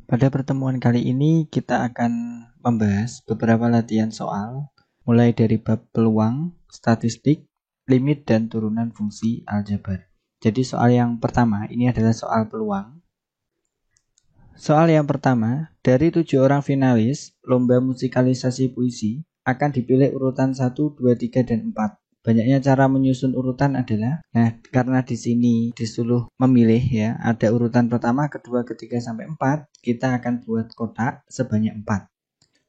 Pada pertemuan kali ini kita akan membahas beberapa latihan soal mulai dari bab peluang, statistik, limit dan turunan fungsi aljabar. Jadi soal yang pertama ini adalah soal peluang. Soal yang pertama, dari 7 orang finalis lomba musikalisasi puisi akan dipilih urutan 1, 2, 3 dan 4. Banyaknya cara menyusun urutan adalah, karena di sini disuruh memilih ya, ada urutan pertama, kedua, ketiga sampai 4, kita akan buat kotak sebanyak 4.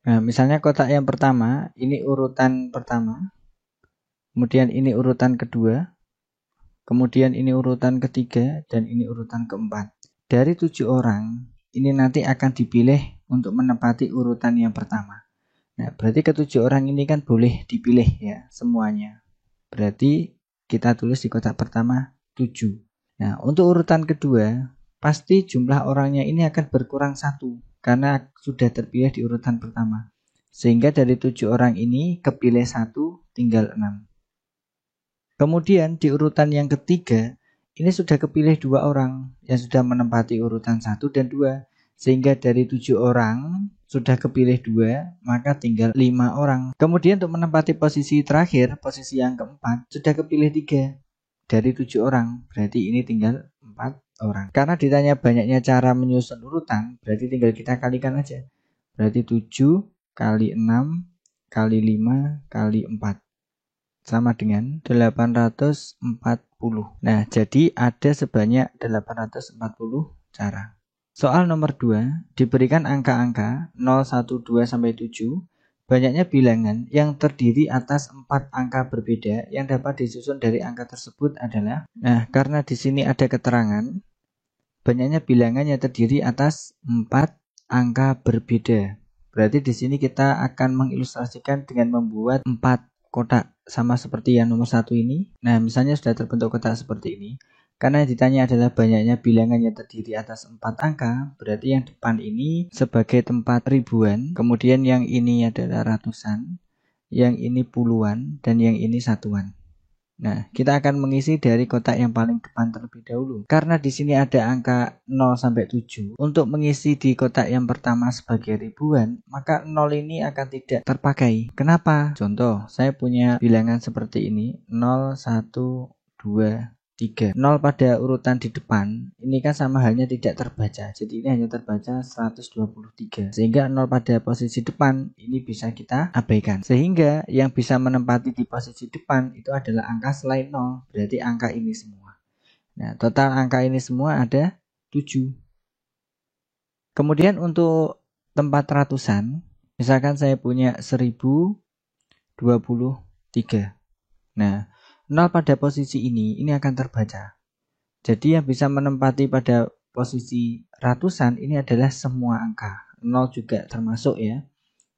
Nah, misalnya kotak yang pertama, ini urutan pertama, kemudian ini urutan kedua, kemudian ini urutan ketiga, dan ini urutan keempat. Dari 7 orang, ini nanti akan dipilih untuk menempati urutan yang pertama. Nah, berarti ke-7 orang ini kan boleh dipilih ya, semuanya. Berarti kita tulis di kotak pertama 7. Nah, untuk urutan kedua, pasti jumlah orangnya ini akan berkurang 1 karena sudah terpilih di urutan pertama. Sehingga dari 7 orang ini kepilih 1 tinggal 6. Kemudian di urutan yang ketiga, ini sudah kepilih 2 orang yang sudah menempati urutan 1 dan 2. Sehingga dari 7 orang sudah kepilih 2, maka tinggal 5 orang. Kemudian untuk menempati posisi terakhir, posisi yang keempat, sudah kepilih 3 dari 7 orang. Berarti ini tinggal 4 orang. Karena ditanya banyaknya cara menyusun urutan, berarti tinggal kita kalikan aja. Berarti 7 kali 6 kali 5 kali 4. Sama dengan 840. Nah, jadi ada sebanyak 840 cara. Soal nomor 2, diberikan angka-angka 0, 1, 2 sampai 7. Banyaknya bilangan yang terdiri atas 4 angka berbeda yang dapat disusun dari angka tersebut adalah. Nah, karena di sini ada keterangan banyaknya bilangan yang terdiri atas 4 angka berbeda. Berarti di sini kita akan mengilustrasikan dengan membuat 4 kotak sama seperti yang nomor 1 ini. Nah, misalnya sudah terbentuk kotak seperti ini. Karena yang ditanya adalah banyaknya bilangan yang terdiri atas 4 angka, berarti yang depan ini sebagai tempat ribuan, kemudian yang ini adalah ratusan, yang ini puluhan, dan yang ini satuan. Nah, kita akan mengisi dari kotak yang paling depan terlebih dahulu. Karena di sini ada angka 0 sampai 7, untuk mengisi di kotak yang pertama sebagai ribuan, maka 0 ini akan tidak terpakai. Kenapa? Contoh, saya punya bilangan seperti ini, 0, 1, 2, 3. 0 pada urutan di depan, ini kan sama halnya tidak terbaca. Jadi ini hanya terbaca 123. Sehingga 0 pada posisi depan ini bisa kita abaikan. Sehingga yang bisa menempati di posisi depan itu adalah angka selain 0. Berarti angka ini semua. Nah, total angka ini semua ada 7. Kemudian untuk tempat ratusan, misalkan saya punya 1023. Nah, 0 pada posisi ini akan terbaca. Jadi yang bisa menempati pada posisi ratusan ini adalah semua angka. 0 juga termasuk ya.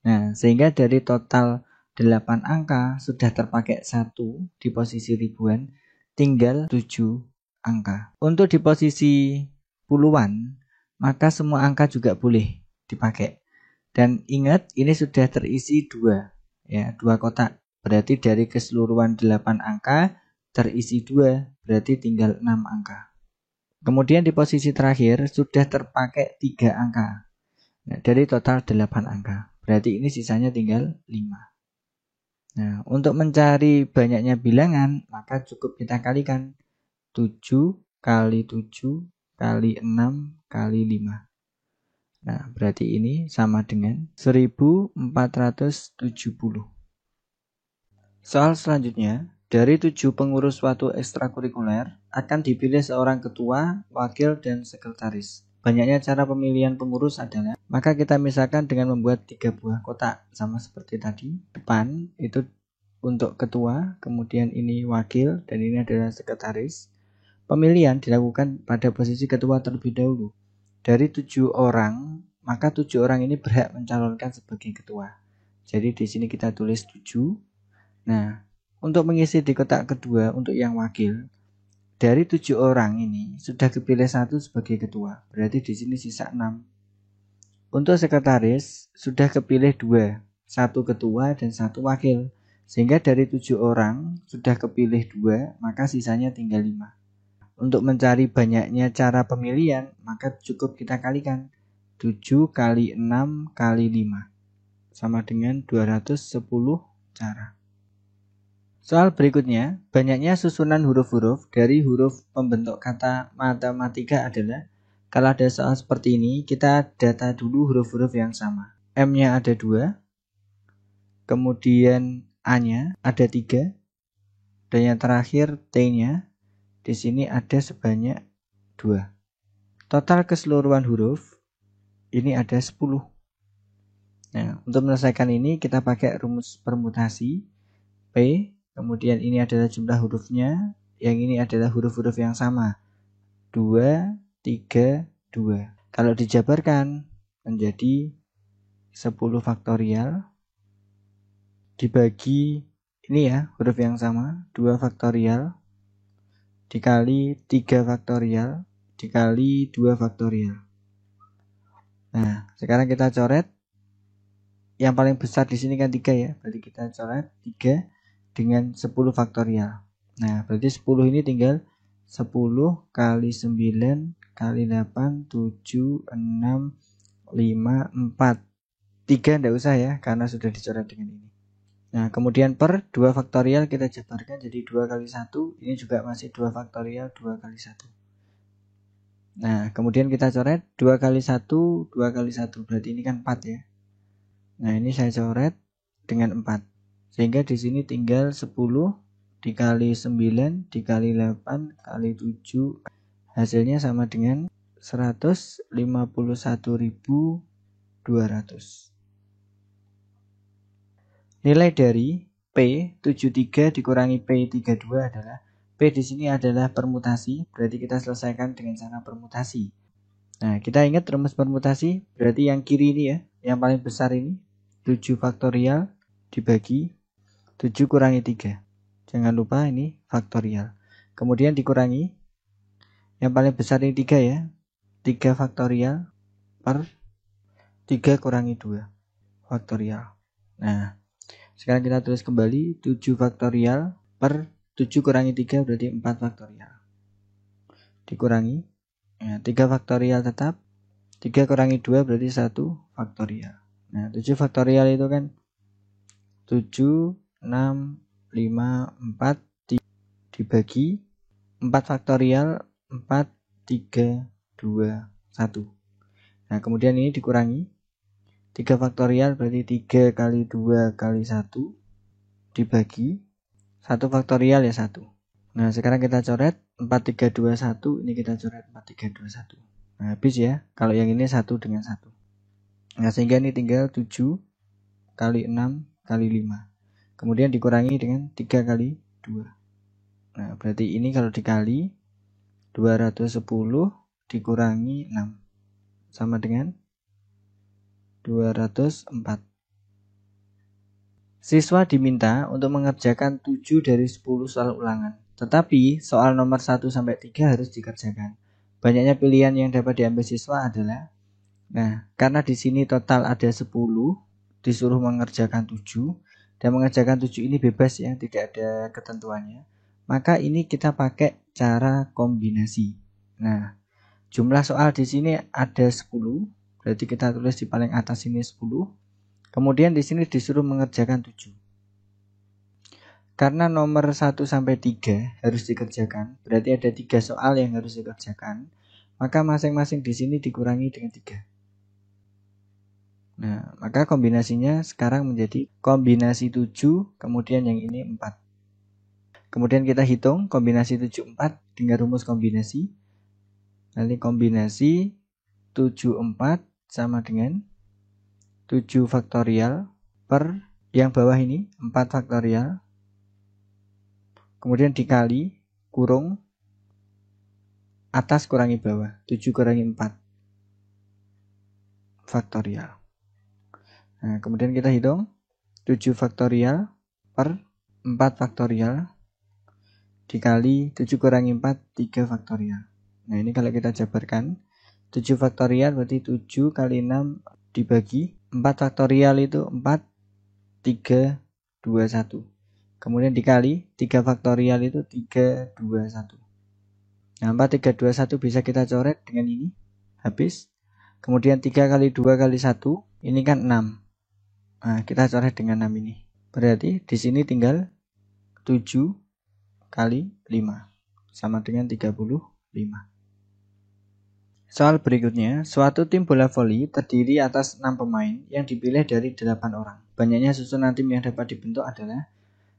Nah, sehingga dari total 8 angka sudah terpakai 1 di posisi ribuan, tinggal 7 angka. Untuk di posisi puluhan, maka semua angka juga boleh dipakai. Dan ingat, ini sudah terisi 2 ya, 2 kotak. Berarti dari keseluruhan 8 angka terisi 2, berarti tinggal 6 angka. Kemudian di posisi terakhir sudah terpakai 3 angka. Nah, dari total 8 angka. Berarti ini sisanya tinggal 5. Nah, untuk mencari banyaknya bilangan, maka cukup kita kalikan 7 kali 7 kali 6 kali 5. Nah, berarti ini sama dengan 1470. Soal selanjutnya, dari 7 pengurus suatu ekstrakurikuler akan dipilih seorang ketua, wakil, dan sekretaris. Banyaknya cara pemilihan pengurus adalah, maka kita misalkan dengan membuat 3 buah kotak sama seperti tadi. Depan itu untuk ketua, kemudian ini wakil, dan ini adalah sekretaris. Pemilihan dilakukan pada posisi ketua terlebih dahulu. Dari 7 orang, maka 7 orang ini berhak mencalonkan sebagai ketua. Jadi di sini kita tulis 7. Nah, untuk mengisi di kotak kedua untuk yang wakil, dari 7 orang ini sudah kepilih 1 sebagai ketua. Berarti di sini sisa 6. Untuk sekretaris sudah kepilih 2, 1 ketua dan 1 wakil. Sehingga dari 7 orang sudah kepilih 2, maka sisanya tinggal 5. Untuk mencari banyaknya cara pemilihan, maka cukup kita kalikan 7 kali 6 kali 5 sama dengan 210 cara. Soal berikutnya, banyaknya susunan huruf-huruf dari huruf pembentuk kata matematika adalah, kalau ada soal seperti ini, kita data dulu huruf-huruf yang sama. M-nya ada 2, kemudian A-nya ada 3, dan yang terakhir T-nya di sini ada sebanyak 2. Total keseluruhan huruf ini ada 10. Nah, untuk menyelesaikan ini kita pakai rumus permutasi P, kemudian ini adalah jumlah hurufnya, yang ini adalah huruf-huruf yang sama, 2, 3, 2. Kalau dijabarkan menjadi 10 faktorial dibagi ini ya, huruf yang sama, 2 faktorial dikali 3 faktorial dikali 2 faktorial. Nah, sekarang kita coret. Yang paling besar di sini kan 3 ya, berarti kita coret 3 dengan 10 faktorial. Nah, berarti 10 ini tinggal 10 kali 9 kali 8, 7, 6, 5, 4. 3 enggak usah ya, karena sudah dicoret dengan ini. Nah, kemudian per 2 faktorial kita jabarkan jadi 2 kali 1. Ini juga masih 2 faktorial, 2 kali 1. Nah, kemudian kita coret 2 kali 1, 2 kali 1. Berarti ini kan 4 ya. Nah, ini saya coret dengan 4. Sehingga di sini tinggal 10 dikali 9 dikali 8 kali 7. Hasilnya sama dengan 151.200. Nilai dari P73 dikurangi P32 adalah, P di sini adalah permutasi, berarti kita selesaikan dengan cara permutasi. Nah, kita ingat rumus permutasi, berarti yang kiri ini ya, yang paling besar ini 7 faktorial dibagi 7 kurangi 3. Jangan lupa ini faktorial. Kemudian dikurangi, yang paling besar ini 3 ya, 3 faktorial per 3 kurangi 2 faktorial. Nah, sekarang kita tulis kembali 7 faktorial per 7 kurangi 3 berarti 4 faktorial. Dikurangi, ya, 3 faktorial tetap, 3 kurangi 2 berarti 1 faktorial. Nah, 7 faktorial itu kan 7, 6, 5, 4 dibagi 4 faktorial 4, 3, 2, 1. Nah, kemudian ini dikurangi 3 faktorial berarti 3 kali 2 kali 1 dibagi 1 faktorial ya 1. Nah, sekarang kita coret 4, 3, 2, 1. Ini kita coret 4, 3, 2, 1. Nah, habis ya. Kalau yang ini 1 dengan 1. Nah, sehingga ini tinggal 7 kali 6 kali 5. Kemudian dikurangi dengan 3 kali 2. Nah, berarti ini kalau dikali 210 dikurangi 6 sama dengan 204. Siswa diminta untuk mengerjakan 7 dari 10 soal ulangan. Tetapi soal nomor 1 sampai 3 harus dikerjakan. Banyaknya pilihan yang dapat diambil siswa adalah, nah, karena di sini total ada 10, disuruh mengerjakan 7, dan mengerjakan 7 ini bebas ya, tidak ada ketentuannya. Maka ini kita pakai cara kombinasi. Nah, jumlah soal di sini ada 10, berarti kita tulis di paling atas ini 10. Kemudian di sini disuruh mengerjakan 7. Karena nomor 1 sampai 3 harus dikerjakan, berarti ada 3 soal yang harus dikerjakan, maka masing-masing di sini dikurangi dengan 3. Nah, maka kombinasinya sekarang menjadi kombinasi 7, kemudian yang ini 4. Kemudian kita hitung kombinasi 7, 4 dengan rumus kombinasi. Nanti kombinasi 7, 4 sama dengan 7 faktorial per yang bawah ini 4 faktorial. Kemudian dikali kurung atas kurangi bawah, 7 kurangi 4 faktorial. Nah, kemudian kita hitung 7 faktorial per 4 faktorial dikali 7 kurangi 4, 3 faktorial. Nah, ini kalau kita jabarkan 7 faktorial berarti 7 kali 6 dibagi 4 faktorial itu 4, 3, 2, 1. Kemudian dikali 3 faktorial itu 3, 2, 1. Nah, 4, 3, 2, 1 bisa kita coret dengan ini. Habis. Kemudian 3 kali 2 kali 1 ini kan 6. Nah, kita coret dengan 6 ini. Berarti di sini tinggal 7 kali 5 sama dengan 35. Soal berikutnya, suatu tim bola voli terdiri atas 6 pemain yang dipilih dari 8 orang. Banyaknya susunan tim yang dapat dibentuk adalah,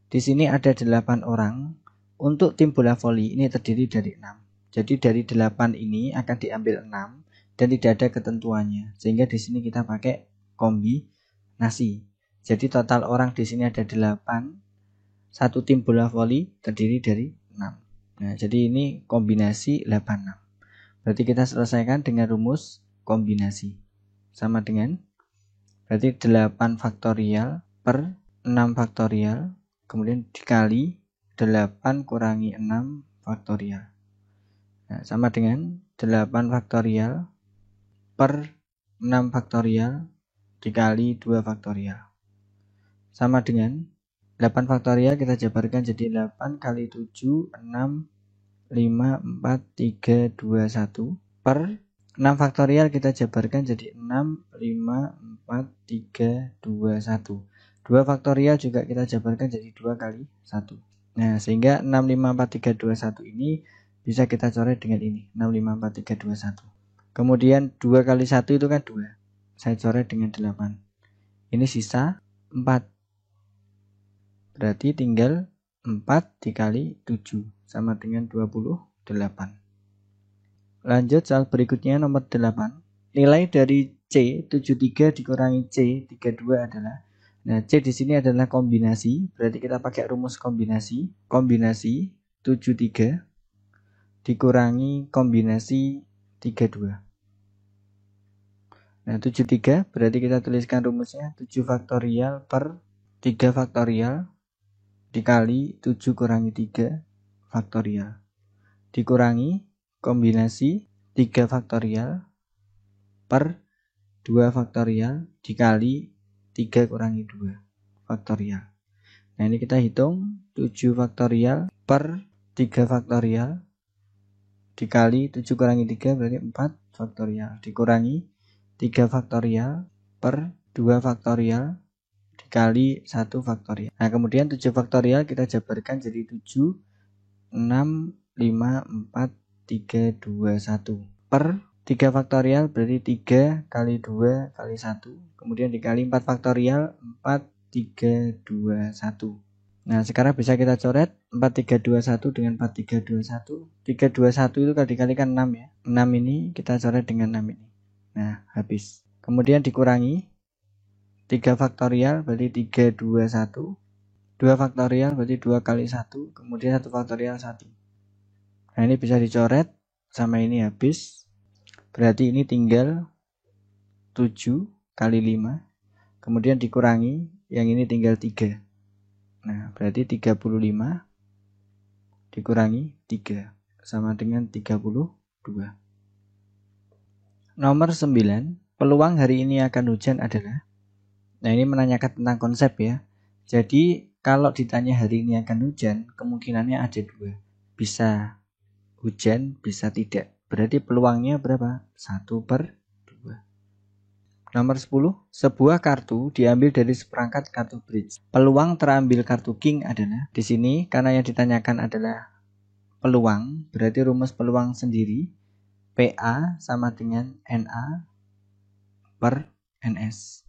di sini ada 8 orang. Untuk tim bola voli ini terdiri dari 6. Jadi dari 8 ini akan diambil 6 dan tidak ada ketentuannya. Sehingga di sini kita pakai kombinasi. Jadi total orang di sini ada 8. Satu tim bola voli terdiri dari 6. Nah, jadi ini kombinasi 86. Berarti kita selesaikan dengan rumus kombinasi. Sama dengan, berarti 8 faktorial per 6 faktorial, kemudian dikali 8 kurangi 6 faktorial. Nah, sama dengan 8 faktorial per 6 faktorial dikali 2 faktorial. Sama dengan 8 faktorial kita jabarkan jadi 8 kali 7, 6, 5, 4, 3, 2, 1 per 6 faktorial kita jabarkan jadi 6, 5, 4, 3, 2, 1. 2 faktorial juga kita jabarkan jadi 2 kali 1. Nah, sehingga 6, 5, 4, 3, 2, 1 ini bisa kita coret dengan ini. 6, 5, 4, 3, 2, 1. Kemudian 2 kali 1 itu kan 2. Saya coret dengan 8. Ini sisa 4. Berarti tinggal 4 dikali 7 sama dengan 28. Lanjut soal berikutnya nomor 8. Nilai dari C 73 dikurangi C 32 adalah, nah C di sini adalah kombinasi, berarti kita pakai rumus kombinasi. Kombinasi 73 dikurangi kombinasi 32. Nah 73 berarti kita tuliskan rumusnya 7 faktorial per 3 faktorial dikali 7 kurangi 3 faktorial dikurangi kombinasi 3 faktorial per 2 faktorial dikali 3 kurangi 2 faktorial. Nah ini kita hitung 7 faktorial per 3 faktorial dikali 7 kurangi 3 berarti 4 faktorial dikurangi 3 faktorial per 2 faktorial dikali 1 faktorial. Nah kemudian 7 faktorial kita jabarkan jadi 7, 6, 5, 4, 3, 2, 1 per 3 faktorial berarti 3 kali 2 kali 1 kemudian dikali 4 faktorial 4, 3, 2, 1. Nah sekarang bisa kita coret 4, 3, 2, 1 dengan 4, 3, 2, 1. 3, 2, 1 itu kalau dikalikan 6 ya. 6 ini kita coret dengan 6 ini. Nah habis. Kemudian dikurangi 3 faktorial berarti 3, 2, 1. 2 faktorial berarti 2 kali 1. Kemudian 1 faktorial 1. Nah ini bisa dicoret. Sama ini habis. Berarti ini tinggal 7 kali 5. Kemudian dikurangi. Yang ini tinggal 3. Nah berarti 35 dikurangi 3. Sama dengan 32. Nomor 9. Peluang hari ini akan hujan adalah. Nah ini menanyakan tentang konsep ya. Jadi kalau ditanya hari ini akan hujan, kemungkinannya ada 2. Bisa hujan, bisa tidak. Berarti peluangnya berapa? 1/2. Nomor 10. Sebuah kartu diambil dari seperangkat kartu bridge. Peluang terambil kartu king adalah, di sini karena yang ditanyakan adalah peluang, berarti rumus peluang sendiri PA sama dengan NA per NS.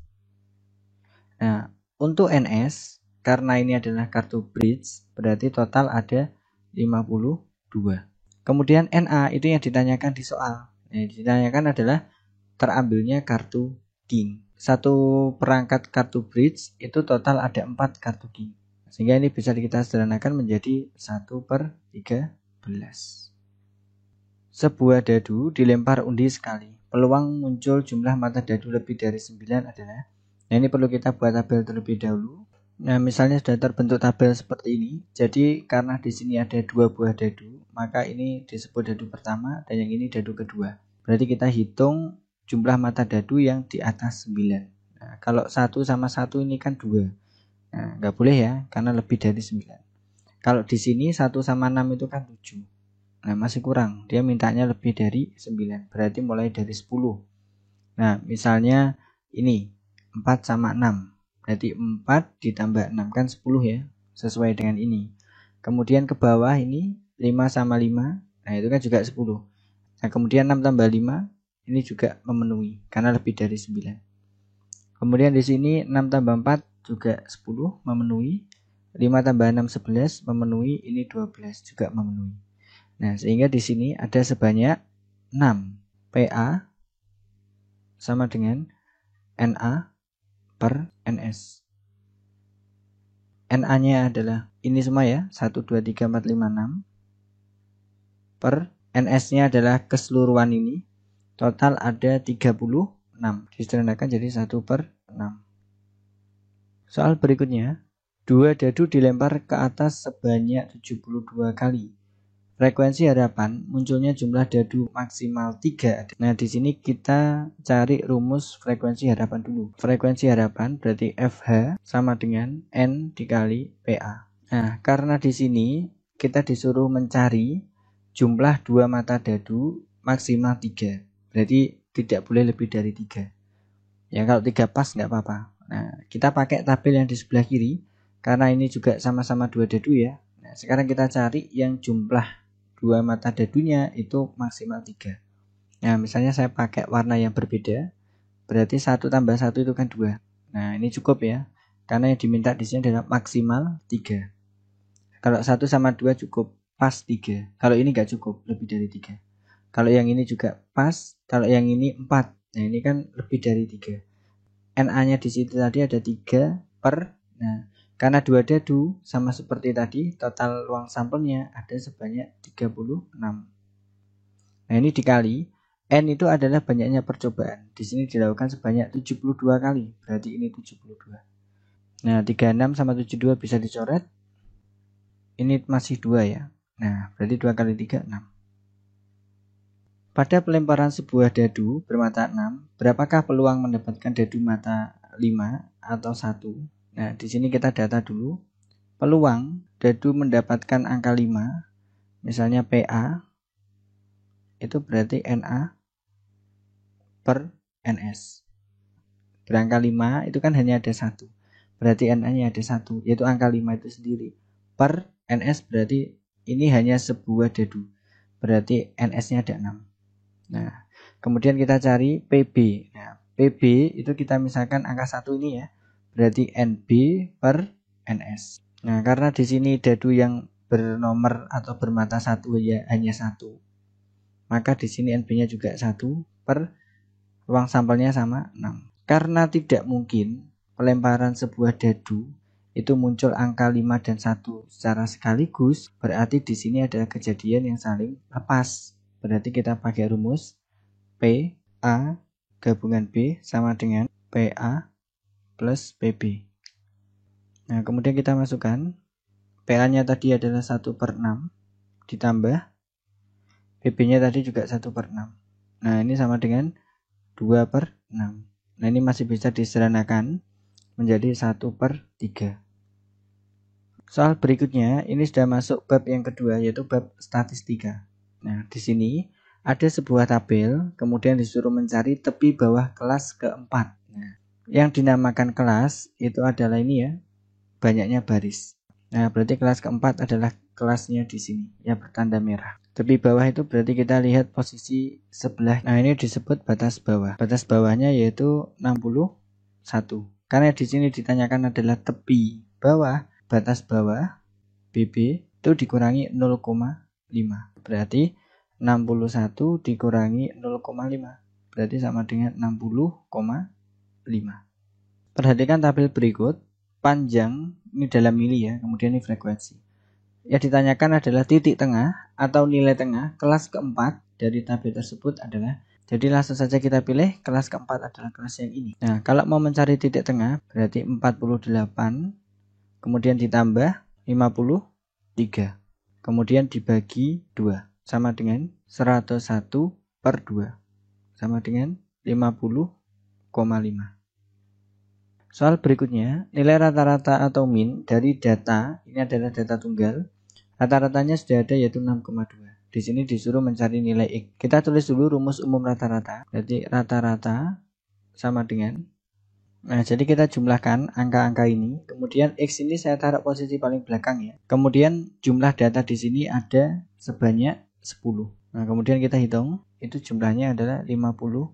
Nah, untuk NS, karena ini adalah kartu bridge, berarti total ada 52. Kemudian NA itu yang ditanyakan di soal. Yang ditanyakan adalah terambilnya kartu king. Satu perangkat kartu bridge itu total ada 4 kartu king. Sehingga ini bisa kita sederhanakan menjadi 1/13. Sebuah dadu dilempar undi sekali. Peluang muncul jumlah mata dadu lebih dari 9 adalah. Nah ini perlu kita buat tabel terlebih dahulu. Nah misalnya sudah terbentuk tabel seperti ini. Jadi karena di sini ada 2 buah dadu, maka ini disebut dadu pertama dan yang ini dadu kedua. Berarti kita hitung jumlah mata dadu yang di atas 9. Nah, kalau 1 sama 1 ini kan 2. Nah nggak boleh ya karena lebih dari 9. Kalau di sini 1 sama 6 itu kan 7. Nah masih kurang. Dia mintanya lebih dari 9. Berarti mulai dari 10. Nah, misalnya ini 4 sama 6. Berarti 4 ditambah 6 kan 10 ya. Sesuai dengan ini. Kemudian ke bawah ini 5 sama 5. Nah, itu kan juga 10. Nah, kemudian 6 tambah 5 ini juga memenuhi karena lebih dari 9. Kemudian di sini 6 tambah 4 juga 10 memenuhi. 5 tambah 6 11 memenuhi, ini 12 juga memenuhi. Nah, sehingga di sini ada sebanyak 6. PA sama dengan NA per NS. NA-nya adalah ini semua ya, 1 2 3 4 5 6 per NS-nya adalah keseluruhan ini. Total ada 36. Disederhanakan jadi 1 per 6. Soal berikutnya, 2 dadu dilempar ke atas sebanyak 72 kali. Frekuensi harapan munculnya jumlah dadu maksimal 3. Nah, di sini kita cari rumus frekuensi harapan dulu. Frekuensi harapan berarti FH sama dengan N dikali PA. Nah, karena di sini kita disuruh mencari jumlah 2 mata dadu maksimal 3. Berarti tidak boleh lebih dari 3. Ya, kalau 3 pas nggak apa-apa. Nah, kita pakai tabel yang di sebelah kiri. Karena ini juga sama-sama 2 dadu ya. Nah, sekarang kita cari yang jumlah 2 mata dadunya itu maksimal 3. Nah, misalnya saya pakai warna yang berbeda. Berarti 1 tambah 1 itu kan 2. Nah, ini cukup ya. Karena yang diminta di sini adalah maksimal 3. Kalau 1 sama 2 cukup, pas 3. Kalau ini nggak cukup, lebih dari 3. Kalau yang ini juga pas, kalau yang ini 4. Nah, ini kan lebih dari 3. NA-nya di situ tadi ada 3 per. Nah, karena 2 dadu sama seperti tadi, total ruang sampelnya ada sebanyak 36. Nah, ini dikali N itu adalah banyaknya percobaan. Di sini dilakukan sebanyak 72 kali. Berarti ini 72. Nah, 36 sama 72 bisa dicoret. Ini masih 2 ya. Nah, berarti 2 kali 3 6. Pada pelemparan sebuah dadu bermata 6, berapakah peluang mendapatkan dadu mata 5 atau 1? Nah, di sini kita data dulu. Peluang dadu mendapatkan angka 5, misalnya PA, itu berarti NA per NS. Berangka 5 itu kan hanya ada 1. Berarti NA-nya ada 1, yaitu angka 5 itu sendiri. Per NS berarti ini hanya sebuah dadu. Berarti NS-nya ada 6. Nah, kemudian kita cari PB. Nah, PB itu kita misalkan angka 1 ini ya. Berarti NB per NS. Nah, karena di sini dadu yang bernomor atau bermata 1 ya hanya 1. Maka di sini NB-nya juga 1 per ruang sampelnya sama 6. Karena tidak mungkin pelemparan sebuah dadu itu muncul angka 5 dan 1 secara sekaligus, berarti di sini ada kejadian yang saling lepas. Berarti kita pakai rumus P A gabungan B sama dengan PA plus PB. Nah, kemudian kita masukkan PA-nya tadi adalah 1 per 6 ditambah PB-nya tadi juga 1 per 6. Nah, ini sama dengan 2 per 6. Nah, ini masih bisa disederhanakan menjadi 1 per 3. Soal berikutnya, ini sudah masuk bab yang kedua, yaitu bab statistika. Nah, di sini ada sebuah tabel, kemudian disuruh mencari tepi bawah kelas keempat. Nah, yang dinamakan kelas itu adalah ini ya, banyaknya baris. Nah, berarti kelas keempat adalah kelasnya di sini, yang bertanda merah. Tepi bawah itu berarti kita lihat posisi sebelah. Nah, ini disebut batas bawah. Batas bawahnya yaitu 61. Karena di sini ditanyakan adalah tepi bawah, batas bawah BB itu dikurangi 0,5. Berarti 61 dikurangi 0,5 berarti sama dengan 60,5. Perhatikan tabel berikut. Panjang ini dalam mili ya, kemudian ini frekuensi. Yang ditanyakan adalah titik tengah atau nilai tengah kelas keempat dari tabel tersebut adalah. Jadi langsung saja kita pilih kelas keempat adalah kelas yang ini. Nah, kalau mau mencari titik tengah berarti 48 kemudian ditambah 53 kemudian dibagi 2 sama dengan 101 per 2 sama dengan 50,5. Soal berikutnya, nilai rata-rata atau min dari data, ini adalah data tunggal, rata-ratanya sudah ada yaitu 6,2. Di sini disuruh mencari nilai X. Kita tulis dulu rumus umum rata-rata. Jadi rata-rata sama dengan. Nah, jadi kita jumlahkan angka-angka ini. Kemudian X ini saya taruh posisi paling belakang ya. Kemudian jumlah data di sini ada sebanyak 10. Nah, kemudian kita hitung. Itu jumlahnya adalah 57.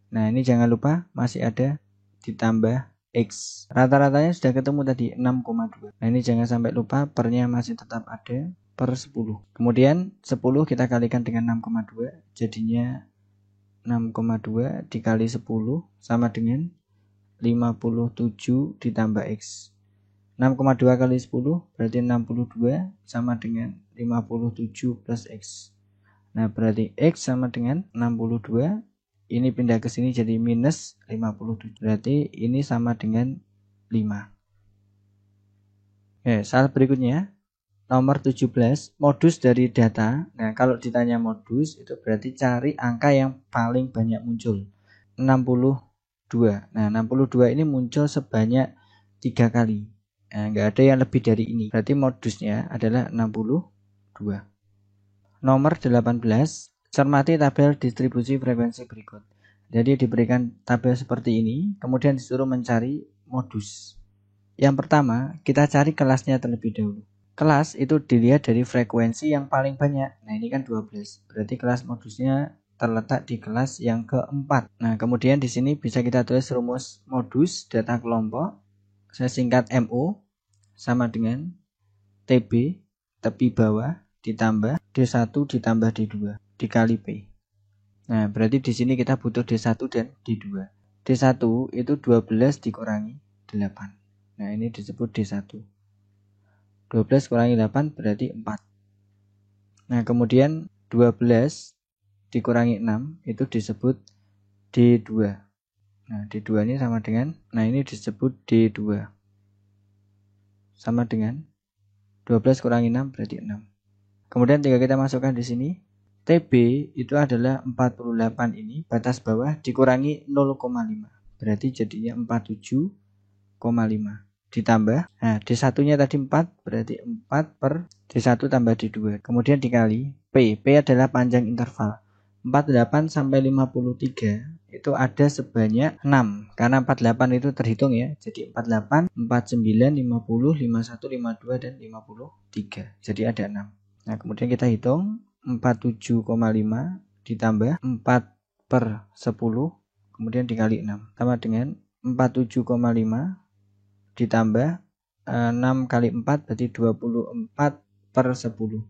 Nah, ini jangan lupa masih ada ditambah X. Rata-ratanya sudah ketemu tadi 6,2. Nah, ini jangan sampai lupa pernya masih tetap ada per 10. Kemudian 10 kita kalikan dengan 6,2. Jadinya 6,2 dikali 10 sama dengan 57 ditambah X. 6,2 kali 10 berarti 62 sama dengan 57 plus X. Nah, berarti X sama dengan 62. Ini pindah ke sini jadi minus 57. Berarti ini sama dengan 5. Oke, soal berikutnya. Nomor 17, modus dari data. Nah, kalau ditanya modus, itu berarti cari angka yang paling banyak muncul. 62. Nah, 62 ini muncul sebanyak 3 kali. Nah, nggak ada yang lebih dari ini. Berarti modusnya adalah 62. Nomor 18, cermati tabel distribusi frekuensi berikut. Jadi diberikan tabel seperti ini, kemudian disuruh mencari modus. Yang pertama, kita cari kelasnya terlebih dahulu. Kelas itu dilihat dari frekuensi yang paling banyak. Nah, ini kan 12. Berarti kelas modusnya terletak di kelas yang keempat. Nah, kemudian di sini bisa kita tulis rumus modus data kelompok. Saya singkat MO sama dengan TB, tepi bawah, ditambah D1 ditambah D2 dikali P. Nah, berarti di sini kita butuh D1 dan D2. D1 itu 12 dikurangi 8. Nah, ini disebut D1. 12 kurangi 8 berarti 4. Nah, kemudian 12 dikurangi 6 itu disebut D2. Nah, D2 ini sama dengan, nah ini disebut D2. Sama dengan 12 kurangi 6 berarti 6. Kemudian tinggal kita masukkan di sini. TB itu adalah 48 ini, batas bawah dikurangi 0,5. Berarti jadinya 47,5. Ditambah, nah D1 nya tadi 4, berarti 4 per D1 tambah D2. Kemudian dikali P. P adalah panjang interval. 48 sampai 53 itu ada sebanyak 6. Karena 48 itu terhitung ya. Jadi 48, 49, 50, 51, 52, dan 53. Jadi ada 6. Nah, kemudian kita hitung 47,5 ditambah 4 per 10, kemudian dikali 6. Sama dengan 47,5 ditambah 6 kali 4 berarti 24 per 10.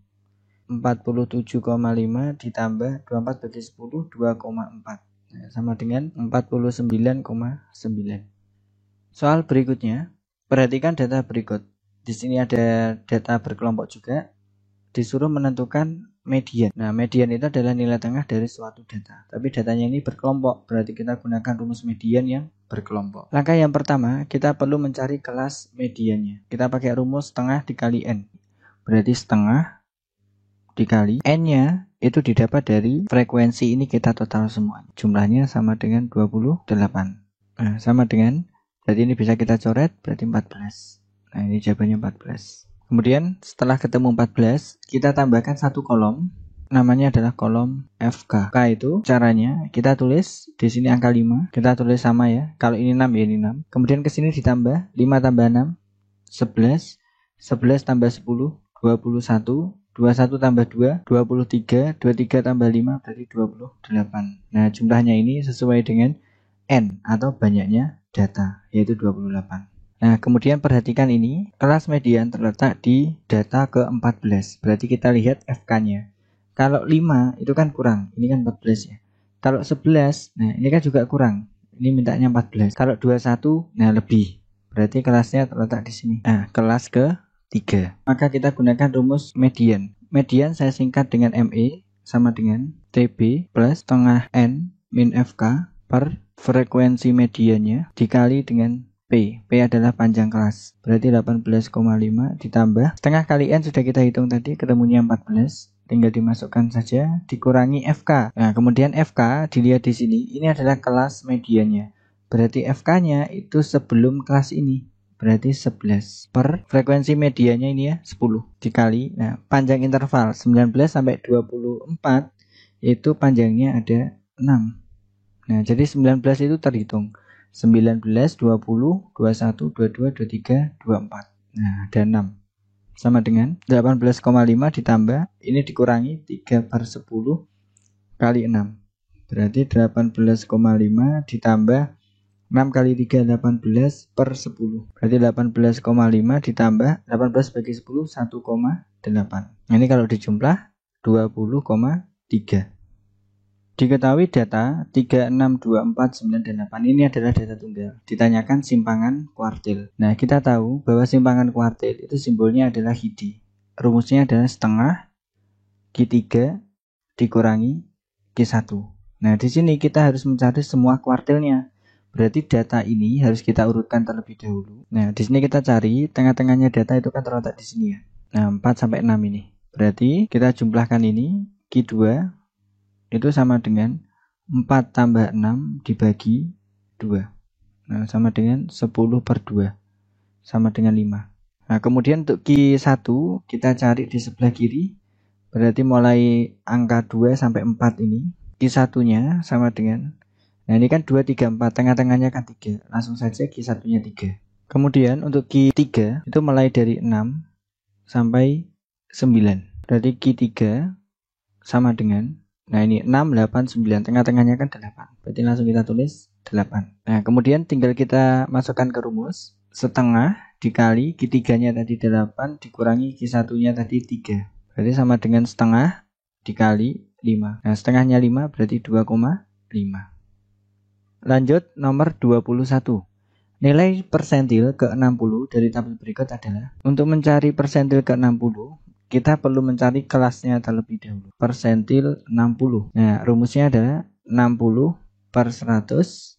47,5 ditambah 24 berarti 10, 2,4. Nah, sama dengan 49,9. Soal berikutnya, perhatikan data berikut. Di sini ada data berkelompok juga. Disuruh menentukan median. Nah, median itu adalah nilai tengah dari suatu data. Tapi datanya ini berkelompok, berarti kita gunakan rumus median yang berkelompok. Langkah yang pertama, kita perlu mencari kelas mediannya. Kita pakai rumus setengah dikali N. Berarti setengah dikali N-nya itu didapat dari frekuensi ini kita total semua. Jumlahnya sama dengan 28. Nah, sama dengan, berarti ini bisa kita coret, berarti 14. Nah, ini jawabannya 14. Kemudian setelah ketemu 14, kita tambahkan satu kolom, namanya adalah kolom FK. K itu caranya kita tulis di sini angka 5, kita tulis sama ya. Kalau ini 6 ya ini 6. Kemudian ke sini ditambah 5 tambah 6 11, 11 tambah 10 21, 21 tambah 2 23, 23 tambah 5 berarti 28. Nah, jumlahnya ini sesuai dengan N atau banyaknya data, yaitu 28. Nah, kemudian perhatikan ini, kelas median terletak di data ke-14. Berarti kita lihat FK-nya. Kalau 5 itu kan kurang, ini kan 14 ya. Kalau 11, nah ini kan juga kurang. Ini mintanya 14. Kalau 21, nah lebih. Berarti kelasnya terletak di sini. Nah, kelas ke-3. Maka kita gunakan rumus median. Median saya singkat dengan ME sama dengan TB plus setengah N min FK per frekuensi mediannya dikali dengan P. P adalah panjang kelas. Berarti 18,5 ditambah setengah kali N sudah kita hitung tadi, ketemunya 14. Tinggal dimasukkan saja, dikurangi FK. Nah, kemudian FK dilihat di sini, ini adalah kelas mediannya. Berarti FK-nya itu sebelum kelas ini. Berarti 11 per frekuensi mediannya ini ya 10 dikali. Nah, panjang interval 19 sampai 24 itu panjangnya ada 6. Nah, jadi 19 itu terhitung 19, 20, 21, 22, 23, 24. Nah, ada 6. Sama dengan 18,5 ditambah, ini dikurangi 3/10 kali 6. Berarti 18,5 ditambah 6 kali 3, 18/10. Berarti 18,5 ditambah 18 bagi 10, 1,8. Nah, ini kalau dijumlah 20,3. Diketahui data 3, 6, 2, 4, 9, dan 8 ini adalah data tunggal. Ditanyakan simpangan kuartil. Nah, kita tahu bahwa simpangan kuartil itu simbolnya adalah HIDI. Rumusnya adalah setengah Q3 dikurangi Q1. Nah, di sini kita harus mencari semua kuartilnya. Berarti data ini harus kita urutkan terlebih dahulu. Nah, di sini kita cari tengah-tengahnya data itu kan terletak di sini ya. Nah, 4 sampai 6 ini. Berarti kita jumlahkan ini Q2 itu sama dengan 4 tambah 6 dibagi 2. Nah, sama dengan 10/2. Sama dengan 5. Nah, kemudian untuk Q1 kita cari di sebelah kiri. Berarti mulai angka 2 sampai 4 ini. Q1-nya sama dengan, nah ini kan 2, 3, 4. Tengah-tengahnya kan 3. Langsung saja Q1-nya 3. Kemudian untuk Q3 itu mulai dari 6 sampai 9. Berarti Q3 sama dengan, nah ini 6, 8, 9. Tengah-tengahnya kan 8. Berarti langsung kita tulis 8. Nah, kemudian tinggal kita masukkan ke rumus. Setengah dikali Q3-nya tadi 8 dikurangi Q1-nya tadi 3. Berarti sama dengan setengah dikali 5. Nah, setengahnya 5 berarti 2,5. Lanjut nomor 21. Nilai persentil ke-60 dari tabel berikut adalah, untuk mencari persentil ke-60 kita perlu mencari kelasnya terlebih dahulu. Persentil 60. Nah, rumusnya adalah 60/100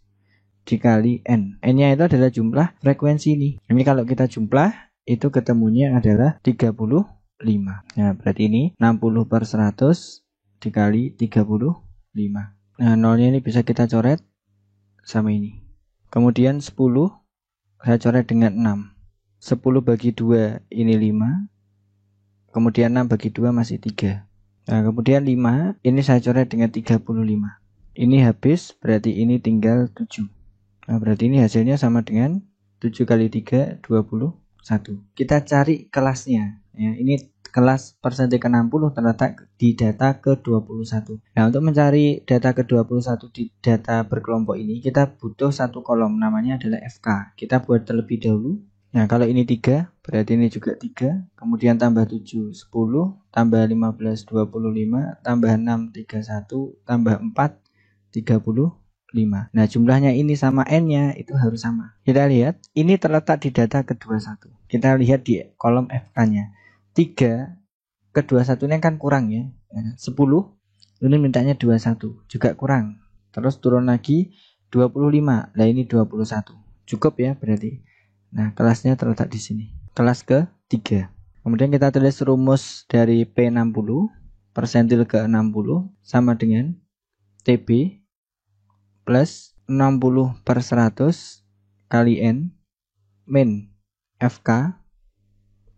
dikali N. N-nya itu adalah jumlah frekuensi ini. Ini kalau kita jumlah, itu ketemunya adalah 35. Nah, berarti ini 60/100 dikali 35. Nah, nolnya ini bisa kita coret sama ini. Kemudian 10 saya coret dengan 6. 10 bagi 2 ini 5. Kemudian 6 bagi 2 masih 3. Nah, kemudian 5 ini saya coret dengan 35. Ini habis, berarti ini tinggal 7. Nah, berarti ini hasilnya sama dengan 7 kali 3, 21. Kita cari kelasnya. Ya, ini kelas persentil ke-60 terletak di data ke-21. Nah, untuk mencari data ke-21 di data berkelompok ini, kita butuh satu kolom, namanya adalah FK. Kita buat terlebih dahulu. Nah, kalau ini 3, berarti ini juga 3. Kemudian tambah 7, 10. Tambah 15, 25. Tambah 6, 31. Tambah 4, 35. Nah, jumlahnya ini sama N-nya itu harus sama. Kita lihat, ini terletak di data ke-21. Kita lihat di kolom FK-nya. 3 ke-21-nya kan kurang ya. 10, ini mintanya 21, juga kurang. Terus turun lagi 25. Nah, ini 21. Cukup ya berarti. Nah, kelasnya terletak di sini. Kelas ke-3. Kemudian kita tulis rumus dari P60, persentil ke-60 sama dengan TB plus 60/100 kali N min FK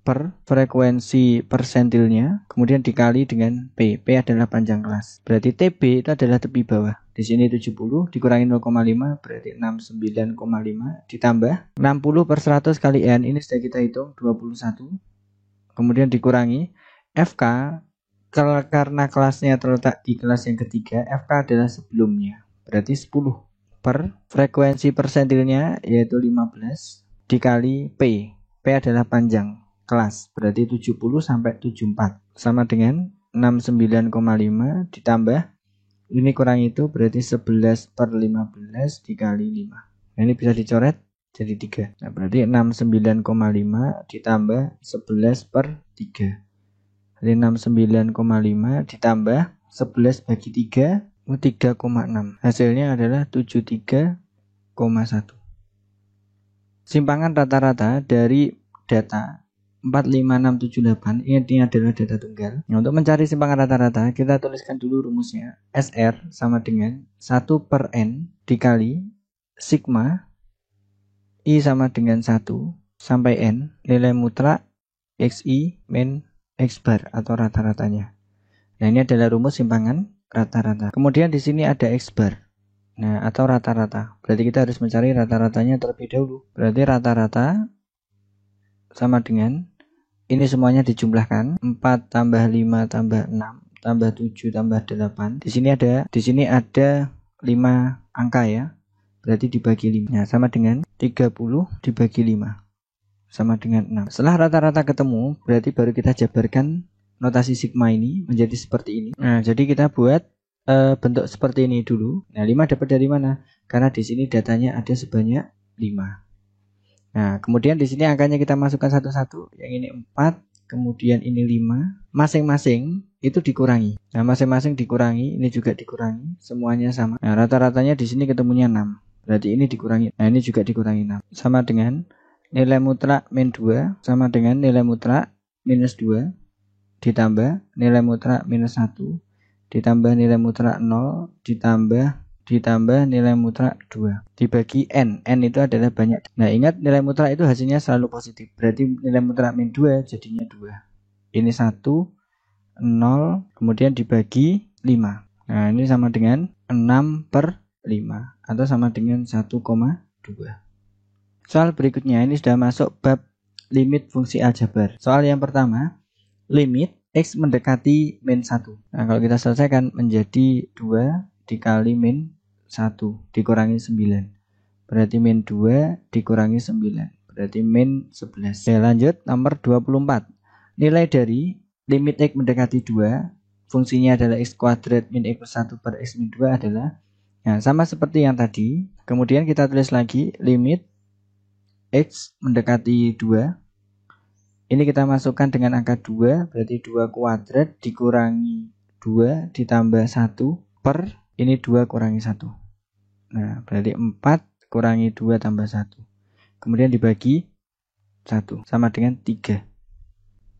per frekuensi persentilnya, kemudian dikali dengan P. P adalah panjang kelas. Berarti TB itu adalah tepi bawah. Di sini 70 dikurangi 0,5 berarti 69,5 ditambah 60/100 kali N, ini sudah kita hitung 21. Kemudian dikurangi FK, karena kelasnya terletak di kelas yang ketiga, FK adalah sebelumnya. Berarti 10 per frekuensi persentilnya yaitu 15 dikali P. P adalah panjang kelas, berarti 70 sampai 74 sama dengan 69,5 ditambah ini kurang itu berarti 11/15 dikali 5. Nah, ini bisa dicoret jadi 3. Nah, berarti 69,5 ditambah 11/3. Jadi 69,5 ditambah 11 bagi 3, 3,6. Hasilnya adalah 73,1. Simpangan rata-rata dari data 45678 ini adalah data tunggal. Nah, untuk mencari simpangan rata-rata kita tuliskan dulu rumusnya. SR sama dengan 1/N dikali sigma I sama dengan 1 sampai N nilai mutlak XI min X bar atau rata-ratanya. Nah, ini adalah rumus simpangan rata-rata. Kemudian di sini ada X bar. Nah, atau rata-rata. Berarti kita harus mencari rata-ratanya terlebih dahulu. Berarti rata-rata sama dengan ini semuanya dijumlahkan 4 tambah 5 tambah 6 tambah 7 tambah 8. Di sini ada 5 angka ya. Berarti dibagi 5. Nah, sama dengan 30 dibagi 5 sama dengan 6. Setelah rata-rata ketemu, berarti baru kita jabarkan notasi sigma ini menjadi seperti ini. Nah, jadi kita buat bentuk seperti ini dulu. Nah, 5 dapat dari mana? Karena di sini datanya ada sebanyak 5. Nah, kemudian di sini angkanya kita masukkan satu-satu. Yang ini 4, kemudian ini 5. Masing-masing itu dikurangi. Nah, masing-masing dikurangi, ini juga dikurangi, semuanya sama. Nah, rata-ratanya di sini ketemunya 6. Berarti ini dikurangi. Nah, ini juga dikurangi 6. Sama dengan nilai mutlak min 2 sama dengan nilai mutlak minus 2 ditambah nilai mutlak minus 1 ditambah nilai mutlak 0 ditambah nilai mutlak 2 dibagi n. N itu adalah banyak. Nah, ingat nilai mutlak itu hasilnya selalu positif. Berarti nilai mutlak min 2 jadinya 2. Ini 1, 0, kemudian dibagi 5. Nah, ini sama dengan 6/5 atau sama dengan 1,2. Soal berikutnya ini sudah masuk bab limit fungsi aljabar. Soal yang pertama, limit X mendekati min 1. Nah, kalau kita selesaikan menjadi 2 dikali min 1 dikurangi 9. Berarti min 2 dikurangi 9. Berarti min 11. Oke, lanjut nomor 24. Nilai dari limit X mendekati 2, fungsinya adalah X kuadrat min X plus 1 per X min 2 adalah, nah, sama seperti yang tadi. Kemudian kita tulis lagi limit X mendekati 2. Ini kita masukkan dengan angka 2, berarti 2 kuadrat dikurangi 2 ditambah 1 per ini 2 kurangi 1. Nah, berarti 4 kurangi 2 tambah 1. Kemudian dibagi 1 sama dengan 3.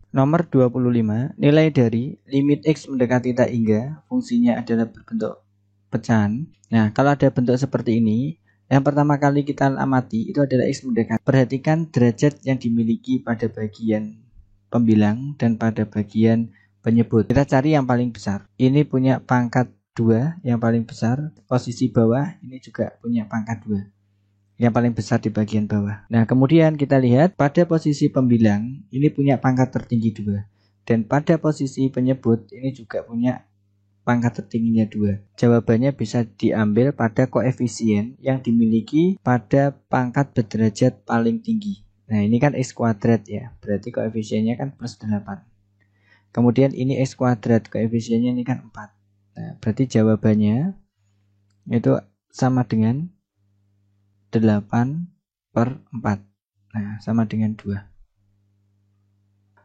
Nomor 25, nilai dari limit X mendekati tak hingga fungsinya adalah berbentuk pecahan. Nah, kalau ada bentuk seperti ini, yang pertama kali kita amati itu adalah X mendekati. Perhatikan derajat yang dimiliki pada bagian pembilang dan pada bagian penyebut. Kita cari yang paling besar. Ini punya pangkat 2 yang paling besar. Posisi bawah ini juga punya pangkat 2 yang paling besar di bagian bawah. Nah, kemudian kita lihat pada posisi pembilang ini punya pangkat tertinggi 2. Dan pada posisi penyebut ini juga punya pangkat tertingginya 2. Jawabannya bisa diambil pada koefisien yang dimiliki pada pangkat berderajat paling tinggi. Nah, ini kan X kuadrat ya. Berarti koefisiennya kan plus 8. Kemudian ini X kuadrat, koefisiennya ini kan 4. Nah, berarti jawabannya itu sama dengan 8/4. Nah, sama dengan 2.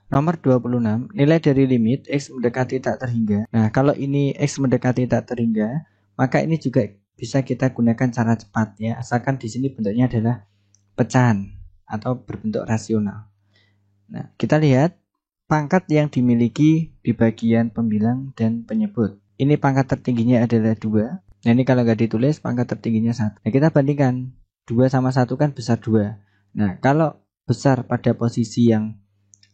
Nomor 26, nilai dari limit X mendekati tak terhingga. Nah, kalau ini X mendekati tak terhingga, maka ini juga bisa kita gunakan cara cepat ya, asalkan di sini bentuknya adalah pecahan atau berbentuk rasional. Nah, kita lihat pangkat yang dimiliki di bagian pembilang dan penyebut. Ini pangkat tertingginya adalah 2. Nah, ini kalau nggak ditulis pangkat tertingginya 1. Nah, kita bandingkan 2 sama 1 kan besar 2. Nah, kalau besar pada posisi yang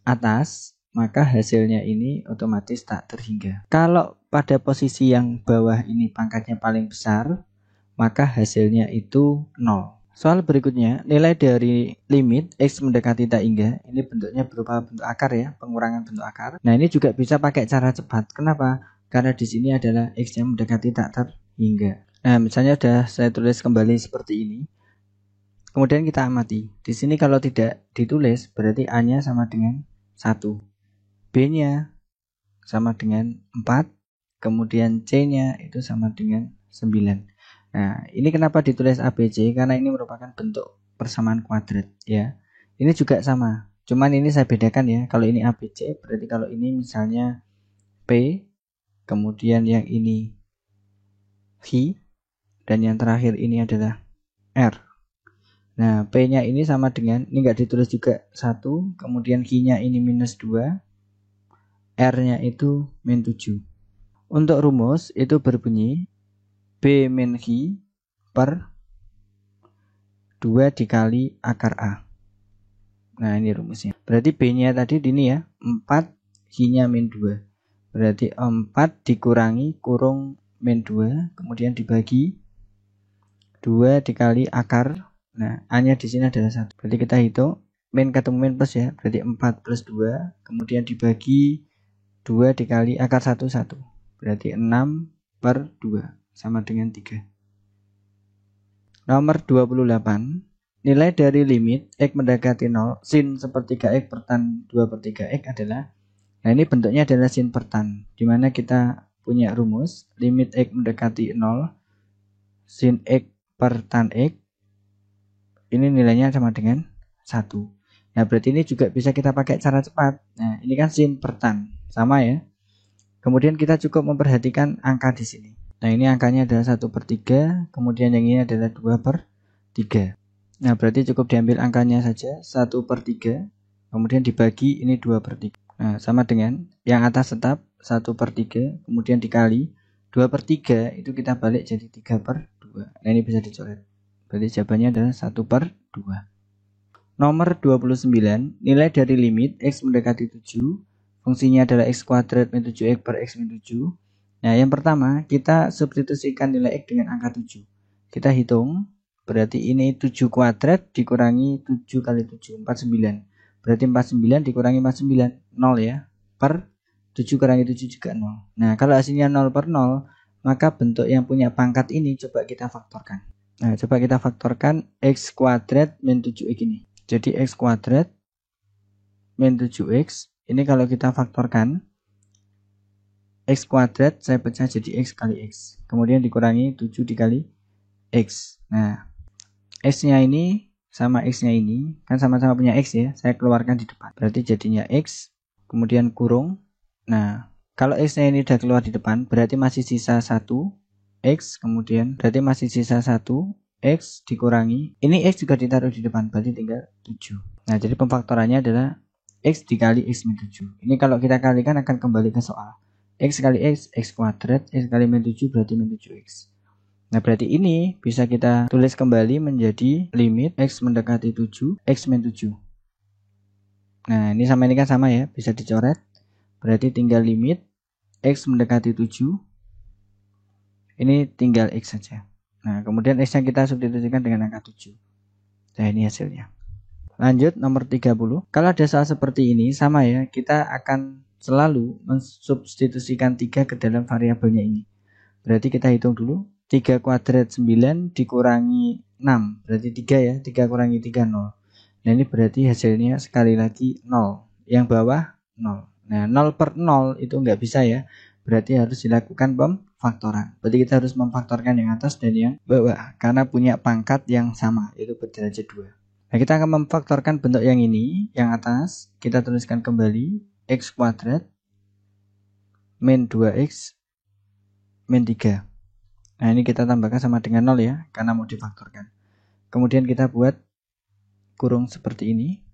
atas, maka hasilnya ini otomatis tak terhingga. Kalau pada posisi yang bawah ini pangkatnya paling besar, maka hasilnya itu 0. Soal berikutnya, nilai dari limit X mendekati tak hingga, ini bentuknya berupa bentuk akar ya, pengurangan bentuk akar. Nah, ini juga bisa pakai cara cepat. Kenapa? Karena di sini adalah X yang mendekati tak terhingga. Nah, misalnya sudah saya tulis kembali seperti ini. Kemudian kita amati. Di sini kalau tidak ditulis, berarti A-nya sama dengan 1, B-nya sama dengan 4, kemudian C-nya itu sama dengan 9. Nah, ini kenapa ditulis ABC? Karena ini merupakan bentuk persamaan kuadrat ya. Ini juga sama, cuman ini saya bedakan ya. Kalau ini ABC, berarti kalau ini misalnya P, kemudian yang ini V, dan yang terakhir ini adalah R. Nah, P-nya ini sama dengan, ini nggak ditulis juga 1, kemudian Q-nya ini minus 2, R-nya itu min 7. Untuk rumus itu berbunyi B min Q per 2 dikali akar A. Nah, ini rumusnya. Berarti B-nya tadi ini ya, 4, Q-nya min 2. Berarti 4 dikurangi kurung min 2, kemudian dibagi 2 dikali akar. Nah, A-nya di sini adalah 1. Berarti kita hitung min ketemu min plus ya. Berarti 4 plus 2. Kemudian dibagi 2 dikali akar 1, 1. Berarti 6 per 2. Sama dengan 3. Nomor 28. Nilai dari limit X mendekati 0 sin sepertiga X per tan 2 per 3 X adalah. Nah, ini bentuknya adalah sin per tan. Dimana kita punya rumus limit X mendekati 0 sin X per tan X. Ini nilainya sama dengan 1. Nah, berarti ini juga bisa kita pakai cara cepat. Nah, ini kan sin per tan. Sama ya. Kemudian kita cukup memperhatikan angka di sini. Nah, ini angkanya adalah 1 per 3. Kemudian yang ini adalah 2 per 3. Nah, berarti cukup diambil angkanya saja. 1 per 3. Kemudian dibagi ini 2 per 3. Nah, sama dengan yang atas tetap 1 per 3. Kemudian dikali 2 per 3. Itu kita balik jadi 3 per 2. Nah, ini bisa dicoret. Berarti jawabannya adalah 1 per 2. Nomor 29. Nilai dari limit X mendekati 7. Fungsinya adalah X kuadrat min 7X per X min 7. Nah, yang pertama kita substitusikan nilai X dengan angka 7. Kita hitung. Berarti ini 7 kuadrat dikurangi 7 kali 7. 49. Berarti 49 dikurangi 49. 0 ya. Per 7 kurangi 7 juga 0. Nah, kalau hasilnya 0 per 0. Maka bentuk yang punya pangkat ini coba kita faktorkan. Nah, coba kita faktorkan X kuadrat min 7X ini. Jadi X kuadrat min 7X. Ini kalau kita faktorkan. X kuadrat saya pecah jadi X kali X. Kemudian dikurangi 7 dikali X. Nah, X-nya ini sama X-nya ini. Kan sama-sama punya X ya. Saya keluarkan di depan. Berarti jadinya X. Kemudian kurung. Nah, kalau X-nya ini udah keluar di depan. Berarti masih sisa 1. X kemudian berarti masih sisa 1 X dikurangi ini X juga ditaruh di depan berarti tinggal 7. Nah, jadi pemfaktorannya adalah X dikali X min 7. Ini kalau kita kalikan akan kembali ke soal X kali X, X kuadrat, X kali min 7 berarti min 7X. Nah, berarti ini bisa kita tulis kembali menjadi limit X mendekati 7 X min 7. Nah, ini sama ini kan sama ya, bisa dicoret. Berarti tinggal limit X mendekati 7. Ini tinggal X saja. Nah, kemudian X-nya kita substitusikan dengan angka 7. Nah, ini hasilnya. Lanjut nomor 30. Kalau ada soal seperti ini, sama ya, kita akan selalu mensubstitusikan 3 ke dalam variabelnya ini. Berarti kita hitung dulu. 3 kuadrat 9 dikurangi 6. Berarti 3 ya, 3 kurangi 3, 0. Nah, ini berarti hasilnya sekali lagi 0. Yang bawah 0. Nah, 0 per 0 itu nggak bisa ya. Berarti harus dilakukan pemfaktoran. Berarti kita harus memfaktorkan yang atas dan yang bawah. Karena punya pangkat yang sama, yaitu berderajat 2. Nah, kita akan memfaktorkan bentuk yang ini. Yang atas, kita tuliskan kembali. X kuadrat min 2X min 3. Nah, ini kita tambahkan sama dengan 0 ya. Karena mau difaktorkan. Kemudian kita buat kurung seperti ini.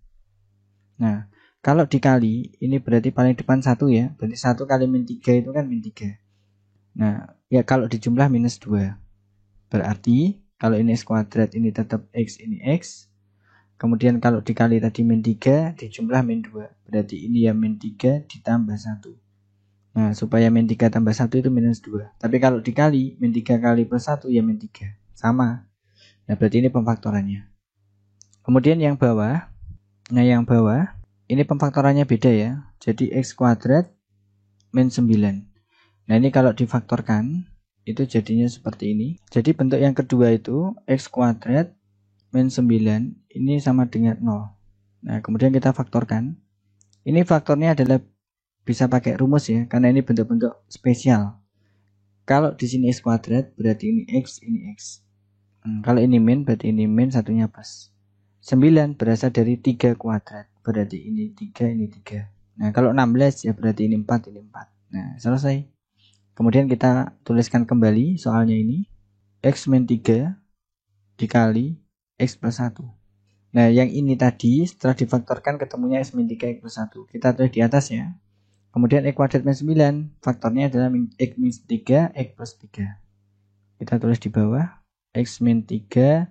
Nah, kalau dikali, ini berarti paling depan 1 ya. Berarti 1 kali min 3 itu kan min 3. Nah, ya kalau dijumlah minus 2. Berarti, kalau ini X kuadrat, ini tetap X, ini X. Kemudian kalau dikali tadi min 3, dijumlah min 2. Berarti ini ya min 3 ditambah 1. Nah, supaya min 3 tambah 1 itu minus 2. Tapi kalau dikali, min 3 kali plus 1 ya min 3. Sama. Nah, berarti ini pemfaktorannya. Kemudian yang bawah. Nah, yang bawah. Ini pemfaktorannya beda ya. Jadi X kuadrat min 9. Nah, ini kalau difaktorkan itu jadinya seperti ini. Jadi bentuk yang kedua itu X kuadrat min 9 ini sama dengan 0. Nah, kemudian kita faktorkan. Ini faktornya adalah bisa pakai rumus ya, karena ini bentuk-bentuk spesial. Kalau di sini X kuadrat berarti ini X, ini X. Kalau ini min berarti ini min, satunya plus. 9 berasal dari 3 kuadrat. Berarti ini 3, ini 3. Nah, kalau 16 ya berarti ini 4, ini 4. Nah, selesai. Kemudian kita tuliskan kembali soalnya ini. X min 3 dikali X plus 1. Nah, yang ini tadi setelah difaktorkan ketemunya X min 3, X plus 1. Kita tulis di atas ya. Kemudian X kuadrat min 9. Faktornya adalah X min 3, X plus 3. Kita tulis di bawah. X min 3,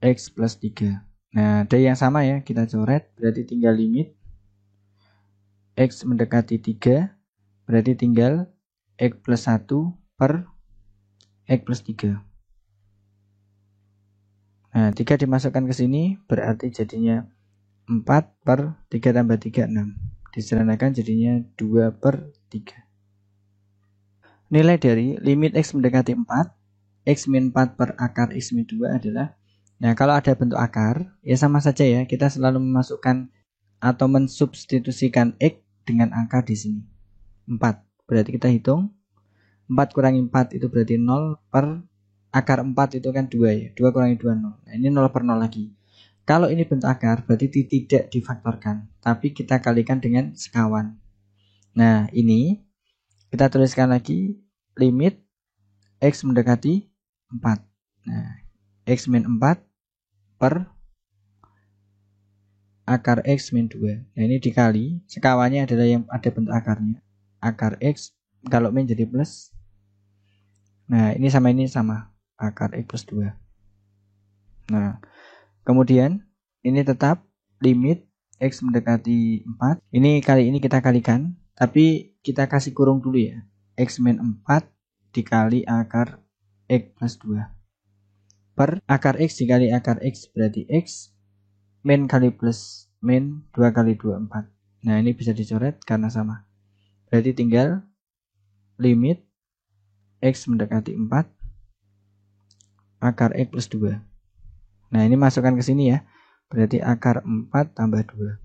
X plus 3. Nah, ada yang sama ya, kita coret, berarti tinggal limit X mendekati 3, berarti tinggal X plus 1 per X plus 3. 3 dimasukkan ke sini berarti jadinya 4 per 3 tambah 3, 6. Disederhanakan jadinya 2 per 3. Nilai dari limit X mendekati 4, X min 4 per akar X min 2 adalah, nah kalau ada bentuk akar, ya sama saja ya, kita selalu memasukkan atau mensubstitusikan X dengan angka di sini. 4, berarti kita hitung, 4 kurangi 4 itu berarti 0 per akar 4 itu kan 2 ya, 2 kurangi 2, 0. Nah ini 0 per 0 lagi. Kalau ini bentuk akar berarti tidak difaktorkan, tapi kita kalikan dengan sekawan. Nah ini kita tuliskan lagi limit X mendekati 4. Nah, X min 4 per akar X min 2. Nah ini dikali, sekawannya adalah yang ada bentuk akarnya. Akar X, kalau min jadi plus. Nah ini sama, akar X plus 2. Nah, kemudian ini tetap limit X mendekati 4. Ini kali ini kita kalikan, tapi kita kasih kurung dulu ya. X min 4 dikali akar X plus 2 per akar X dikali akar X berarti X min kali plus min 2 kali 2, 4. Nah ini bisa dicoret karena sama. Berarti tinggal limit X mendekati 4 akar X plus 2. Nah ini masukkan ke sini ya. Berarti akar 4 tambah 2.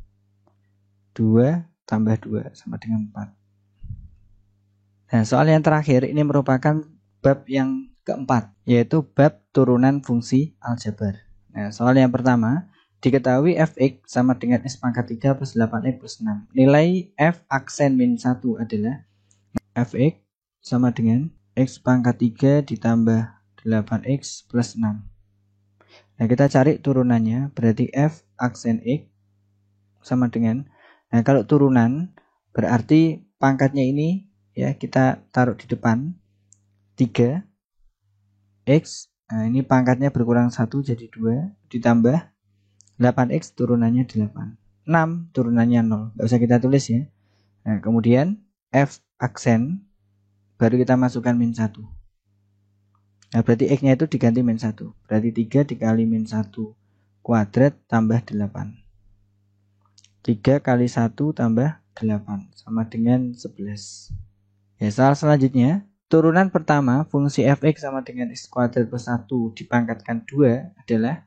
2 tambah 2 sama dengan 4. Nah soal yang terakhir ini merupakan bab yang keempat, yaitu bab turunan fungsi aljabar. Nah soal yang pertama, diketahui fx sama dengan x pangkat 3 plus 8x plus 6. Nilai f aksen min 1 adalah fx sama dengan x pangkat 3 ditambah 8x plus 6. Nah kita cari turunannya, berarti f aksen x sama dengan, nah kalau turunan berarti pangkatnya ini ya kita taruh di depan 3 X, nah ini pangkatnya berkurang 1 jadi 2 ditambah 8X turunannya 8, 6 turunannya 0, nggak usah kita tulis ya. Nah kemudian F aksen baru kita masukkan min 1. Nah berarti X nya itu diganti min 1, berarti 3 dikali min 1 kuadrat tambah 8, 3 kali 1 tambah 8 sama dengan 11. Ya soal selanjutnya, turunan pertama fungsi fx sama dengan x kuadrat plus 1 dipangkatkan 2 adalah,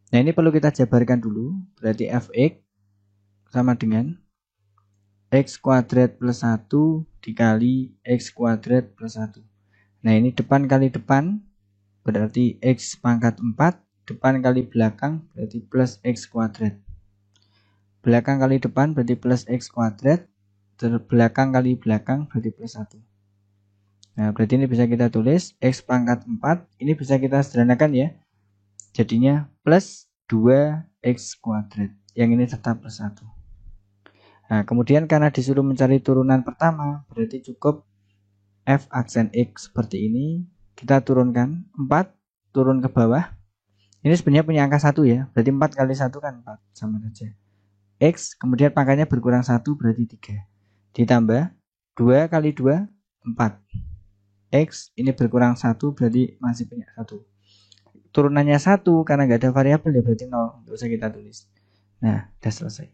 nah ini perlu kita jabarkan dulu, berarti fx sama dengan x kuadrat plus 1 dikali x kuadrat plus 1. Nah ini depan kali depan berarti x pangkat 4, depan kali belakang berarti plus x kuadrat. Belakang kali depan berarti plus x kuadrat, belakang kali belakang berarti plus 1. Nah berarti ini bisa kita tulis x pangkat 4, ini bisa kita sederhanakan ya, jadinya plus 2x kuadrat, yang ini tetap plus 1. Nah kemudian karena disuruh mencari turunan pertama, berarti cukup f aksen x seperti ini, kita turunkan 4 turun ke bawah, ini sebenarnya punya angka 1 ya, berarti 4 kali 1 kan 4, sama saja. X kemudian pangkatnya berkurang 1 berarti 3, ditambah 2 kali 2 4, X ini berkurang 1 berarti masih punya 1, turunannya 1 karena nggak ada variabel ya berarti 0, nggak usah kita tulis. Nah udah selesai.